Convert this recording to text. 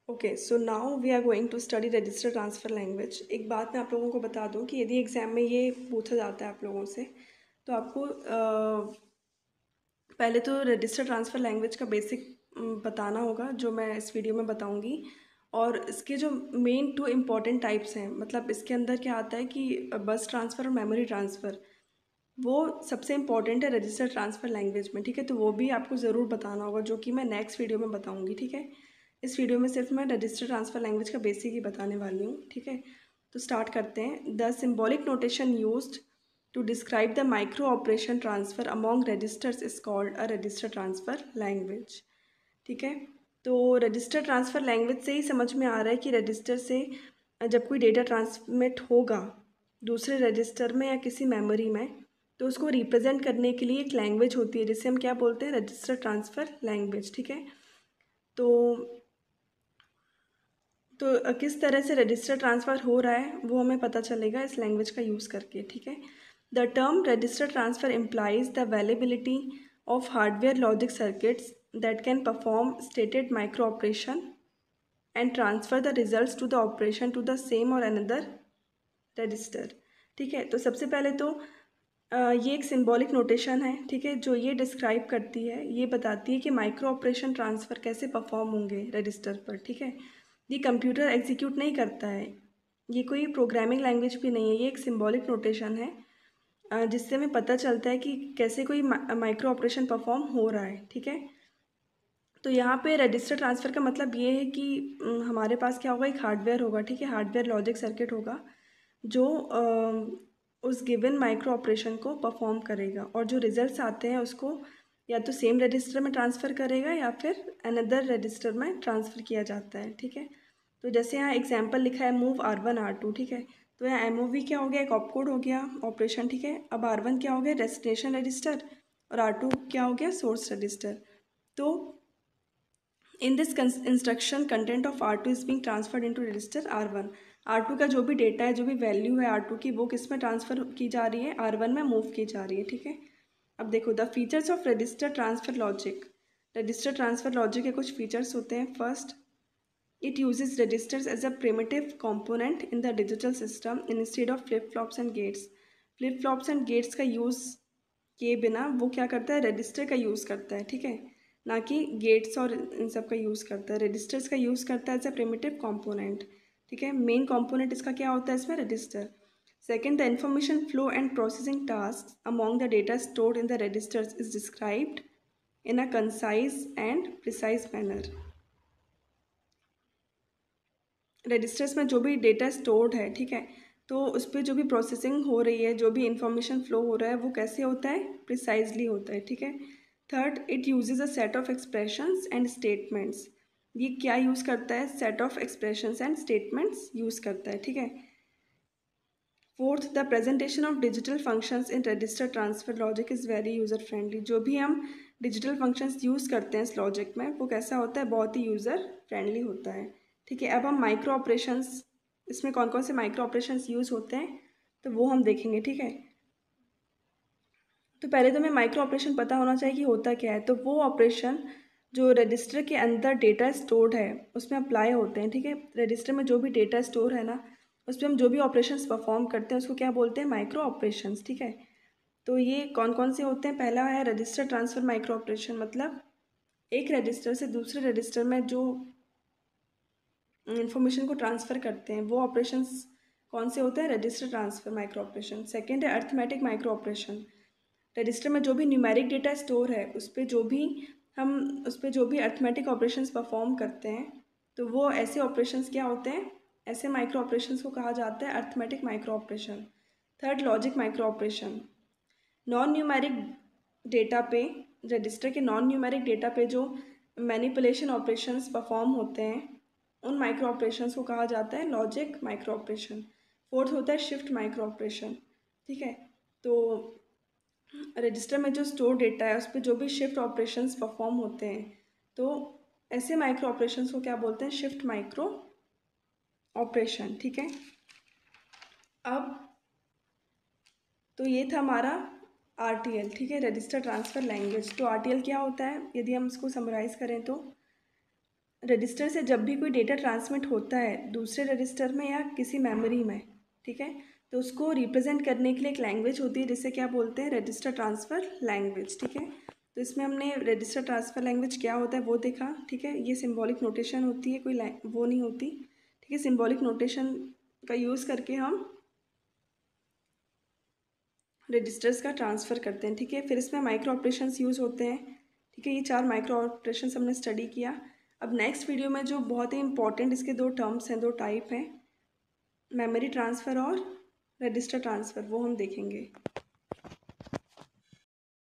Okay, so now we are going to study register transfer language. एक बात मैं आप लोगों को बता दूं कि यदि एग्ज़ाम में ये पूछा जाता है आप लोगों से, तो आपको पहले तो रजिस्टर ट्रांसफ़र लैंग्वेज का बेसिक बताना होगा, जो मैं इस वीडियो में बताऊंगी। और इसके जो मेन टू इम्पॉर्टेंट टाइप्स हैं, मतलब इसके अंदर क्या आता है कि बस ट्रांसफ़र और मेमोरी ट्रांसफ़र, वो सबसे इम्पॉर्टेंट है रजिस्टर ट्रांसफ़र लैंग्वेज में। ठीक है, तो वो भी आपको ज़रूर बताना होगा, जो कि मैं नेक्स्ट वीडियो में बताऊंगी। ठीक है, इस वीडियो में सिर्फ मैं रजिस्टर ट्रांसफ़र लैंग्वेज का बेसिक ही बताने वाली हूँ। ठीक है, तो स्टार्ट करते हैं। The symbolic notation used to describe the micro operation transfer among registers is called a register transfer language. ठीक है, तो रजिस्टर ट्रांसफ़र लैंग्वेज से ही समझ में आ रहा है कि रजिस्टर से जब कोई डेटा ट्रांसमिट होगा दूसरे रजिस्टर में या किसी मेमोरी में, तो उसको रिप्रेजेंट करने के लिए एक लैंग्वेज होती है जिसे हम क्या बोलते हैं, रजिस्टर ट्रांसफ़र लैंग्वेज। ठीक है, तो किस तरह से रजिस्टर ट्रांसफ़र हो रहा है वो हमें पता चलेगा इस लैंग्वेज का यूज़ करके। ठीक है, the term register transfer implies the availability of hardware logic circuits that can perform stated micro operation and transfer the results to the operation to the same और अनदर रजिस्टर। ठीक है, तो सबसे पहले तो ये एक सिंबॉलिक नोटेशन है। ठीक है, जो ये डिस्क्राइब करती है, ये बताती है कि माइक्रो ऑपरेशन ट्रांसफ़र कैसे परफॉर्म होंगे रजिस्टर पर। ठीक है, ये कंप्यूटर एग्जीक्यूट नहीं करता है, ये कोई प्रोग्रामिंग लैंग्वेज भी नहीं है, ये एक सिंबॉलिक नोटेशन है जिससे हमें पता चलता है कि कैसे कोई माइक्रो ऑपरेशन परफॉर्म हो रहा है। ठीक है, तो यहाँ पे रजिस्टर ट्रांसफ़र का मतलब ये है कि हमारे पास क्या होगा, एक हार्डवेयर होगा। ठीक है, हार्डवेयर लॉजिक सर्किट होगा जो उस गिवन माइक्रो ऑपरेशन को परफॉर्म करेगा, और जो रिजल्ट्स आते हैं उसको या तो सेम रजिस्टर में ट्रांसफ़र करेगा या फिर अनदर रजिस्टर में ट्रांसफ़र किया जाता है। ठीक है, तो जैसे यहाँ एग्जांपल लिखा है मूव R1 R2। ठीक है, तो यहाँ MOV क्या हो गया, एक ऑपकोड हो गया ऑपरेशन। ठीक है, अब R1 क्या हो गया, डेस्टिनेशन रजिस्टर, और R2 क्या हो गया, सोर्स रजिस्टर। तो in this instruction content of R2 is being transferred into register R1। R2 का जो भी डेटा है, जो भी वैल्यू है R2 की, वो किस में ट्रांसफ़र की जा रही है, R1 में मूव की जा रही है। ठीक है, अब देखो the features of register transfer logic. Register transfer logic के कुछ फीचर्स होते हैं। First, it uses registers as a primitive component in the digital system instead of flip flops and gates। flip flops and gates का use किए बिना वो क्या करता है, रजिस्टर का यूज़ करता है। ठीक है, ना कि गेट्स और इन सब का यूज़ करता है, रजिस्टर्स का यूज़ करता है एज अ प्रिमिटिव कंपोनेंट। ठीक है, मेन कंपोनेंट इसका क्या होता है इसमें, register. Second, the information flow and processing task among the data stored in the registers is described in a concise and precise manner. Registers में जो भी डेटा स्टोर्ड है, ठीक है, तो उस पर जो भी प्रोसेसिंग हो रही है, जो भी इंफॉर्मेशन फ्लो हो रहा है, वो कैसे होता है, प्रिसाइजली होता है। ठीक है, third, it uses a set of expressions and statements. ये क्या यूज़ करता है, set of expressions and statements use करता है। ठीक है, fourth, the presentation of digital functions in register transfer logic is very user friendly. जो भी हम डिजिटल फंक्शंस यूज़ करते हैं इस लॉजिक में, वो कैसा होता है, बहुत ही यूज़र फ्रेंडली होता है। ठीक है, अब हम माइक्रो ऑपरेशंस, इसमें कौन कौन से माइक्रो ऑपरेशंस यूज़ होते हैं तो वो हम देखेंगे। ठीक है, तो पहले तो हमें माइक्रो ऑपरेशन पता होना चाहिए कि होता क्या है। तो वो ऑपरेशन जो रजिस्टर के अंदर डेटा स्टोर्ड है उसमें अप्लाई होते हैं। ठीक है, रजिस्टर में जो भी डेटा स्टोर है ना, उस पर हम जो भी ऑपरेशंस परफॉर्म करते हैं उसको क्या बोलते हैं, माइक्रो ऑपरेशंस। ठीक है, तो ये कौन कौन से होते हैं, पहला है रजिस्टर ट्रांसफ़र माइक्रो ऑपरेशन, मतलब एक रजिस्टर से दूसरे रजिस्टर में जो इन्फॉर्मेशन को ट्रांसफ़र करते हैं वो ऑपरेशंस कौन से होते हैं, register transfer micro operation. Second है अर्थमेटिक माइक्रो ऑपरेशन। रजिस्टर में जो भी न्यूमेरिक डेटा स्टोर है उस पर जो भी अर्थमेटिक ऑपरेशंस परफॉर्म करते हैं, तो वो ऐसे ऑपरेशंस क्या होते हैं, ऐसे माइक्रो ऑपरेशंस को कहा जाता है arithmetic micro operation. Third, logic micro operation. Non numeric data पे, रजिस्टर के नॉन न्यूमेरिक डेटा पे जो मैनिपुलेशन ऑपरेशंस परफॉर्म होते हैं, उन माइक्रो ऑपरेशंस को कहा जाता है लॉजिक माइक्रो ऑपरेशन। फोर्थ होता है शिफ्ट माइक्रो ऑपरेशन। ठीक है, तो रजिस्टर में जो स्टोर डेटा है उस पर जो भी शिफ्ट ऑपरेशंस परफॉर्म होते हैं, तो ऐसे माइक्रो ऑपरेशंस को क्या बोलते हैं, शिफ्ट माइक्रो ऑपरेशन। ठीक है, अब तो ये था हमारा RTL। ठीक है, रजिस्टर ट्रांसफ़र लैंग्वेज। तो RTL क्या होता है, यदि हम इसको समराइज़ करें तो रजिस्टर से जब भी कोई डेटा ट्रांसमिट होता है दूसरे रजिस्टर में या किसी मेमोरी में, ठीक है, तो उसको रिप्रेजेंट करने के लिए एक लैंग्वेज होती है जिसे क्या बोलते हैं, रजिस्टर ट्रांसफ़र लैंग्वेज, ठीक है। तो इसमें हमने रजिस्टर ट्रांसफ़र लैंग्वेज क्या होता है वो देखा, ठीक है। ये सिंबॉलिक नोटेशन होती है, कोई वो नहीं होती, ठीक है। सिंबॉलिक नोटेशन का यूज़ करके हम रजिस्टर्स का ट्रांसफ़र करते हैं, ठीक है। फिर इसमें माइक्रो ऑपरेशंस यूज़ होते हैं, ठीक है। ये 4 माइक्रो ऑपरेशंस हमने स्टडी किया। अब नेक्स्ट वीडियो में जो बहुत ही इंपॉर्टेंट इसके 2 टर्म्स हैं, 2 टाइप हैं, मेमोरी ट्रांसफ़र और रजिस्टर ट्रांसफ़र, वो हम देखेंगे।